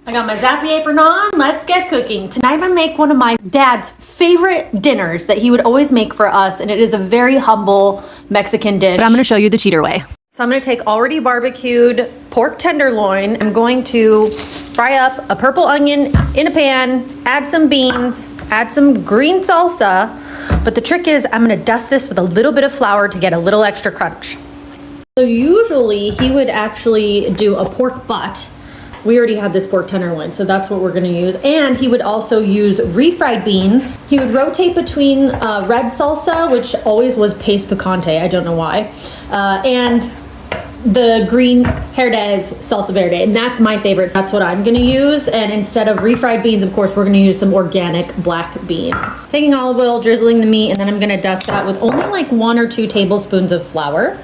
I got my Zappy apron on. Let's get cooking. Tonight I'm gonna make one of my dad's favorite dinners that he would always make for us, and it is a very humble Mexican dish. But I'm gonna show you the cheater way. So I'm gonna take already barbecued pork tenderloin. I'm going to fry up a purple onion in a pan, add some beans, add some green salsa. But the trick is I'm gonna dust this with a little bit of flour to get a little extra crunch. So usually he would actually do a pork butt. We already have this pork tenderloin, so that's what we're gonna use. And he would also use refried beans. He would rotate between red salsa, which always was paste picante, I don't know why, and the green Verde salsa verde, and that's my favorite. That's what I'm gonna use. And instead of refried beans, of course, we're gonna use some organic black beans. Taking olive oil, drizzling the meat, and then I'm gonna dust that with only like 1 or 2 tablespoons of flour.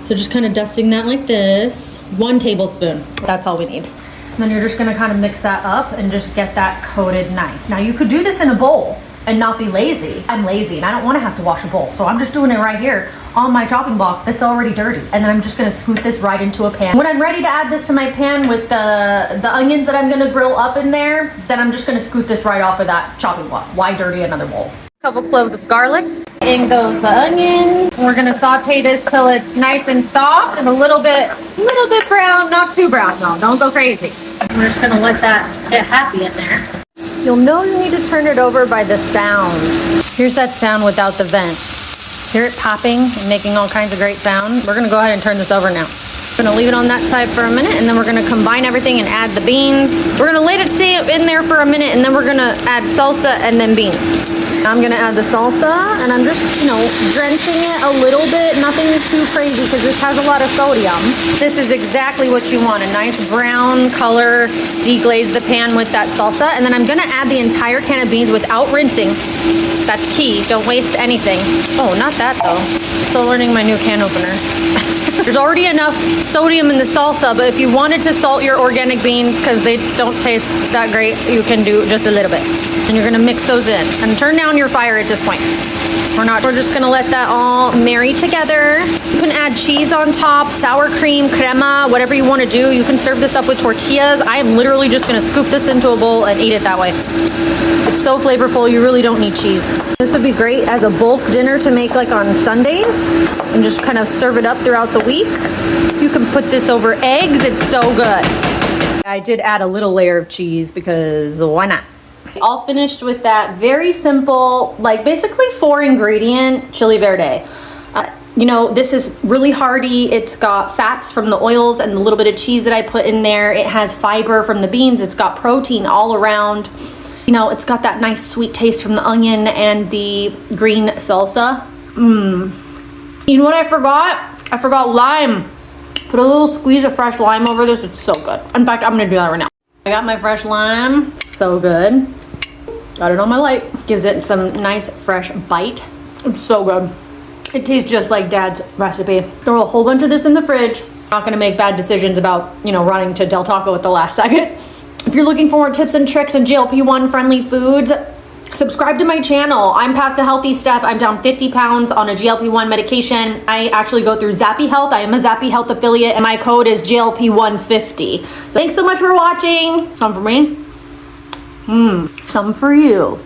So just kind of dusting that like this. 1 tablespoon, that's all we need. And then you're just gonna kind of mix that up and just get that coated nice. Now you could do this in a bowl and not be lazy. I'm lazy and I don't wanna have to wash a bowl. So I'm just doing it right here on my chopping block that's already dirty. And then I'm just gonna scoot this right into a pan. When I'm ready to add this to my pan with the onions that I'm gonna grill up in there, then I'm just gonna scoot this right off of that chopping block. Why dirty another bowl? Couple cloves of garlic. In goes the onion. We're gonna saute this till it's nice and soft and a little bit brown, not too brown. No, don't go crazy. We're just gonna let that get happy in there. You'll know you need to turn it over by the sound. Here's that sound without the vent. Hear it popping and making all kinds of great sound. We're gonna go ahead and turn this over now. We're gonna leave it on that side for a minute, and then we're gonna combine everything and add the beans. We're gonna let it stay in there for a minute, and then we're gonna add salsa and then beans. I'm gonna add the salsa, and I'm just, drenching it a little bit, nothing too crazy because this has a lot of sodium. This is exactly what you want, a nice brown color. Deglaze the pan with that salsa, and then I'm gonna add the entire can of beans without rinsing. That's key, don't waste anything. Oh, not that though. Still learning my new can opener. There's already enough sodium in the salsa, but if you wanted to salt your organic beans because they don't taste that great, you can do just a little bit. And you're gonna mix those in. And turn down your fire at this point. We're just gonna let that all marry together. You can add cheese on top, sour cream, crema, whatever you wanna do. You can serve this up with tortillas. I am literally just gonna scoop this into a bowl and eat it that way. It's so flavorful, you really don't need cheese. This would be great as a bulk dinner to make like on Sundays and just kind of serve it up throughout the week. You can put this over eggs, it's so good. I did add a little layer of cheese because why not? All finished with that very simple, like basically 4 ingredient chili verde. This is really hearty. It's got fats from the oils and the little bit of cheese that I put in there. It has fiber from the beans. It's got protein all around. It's got that nice sweet taste from the onion and the green salsa. You know what I forgot? I forgot lime. Put a little squeeze of fresh lime over this. It's so good. In fact, I'm gonna do that right now. I got my fresh lime. So good. Got it on my light. Gives it some nice fresh bite. It's so good. It tastes just like Dad's recipe. Throw a whole bunch of this in the fridge. Not gonna make bad decisions about, running to Del Taco at the last second. If you're looking for more tips and tricks on GLP-1 friendly foods, subscribe to my channel. I'm Path to Healthy Steph. I'm down 50 pounds on a GLP-1 medication. I actually go through Zappy Health. I am a Zappy Health affiliate, and my code is GLP150. So thanks so much for watching. Some for me. Some for you.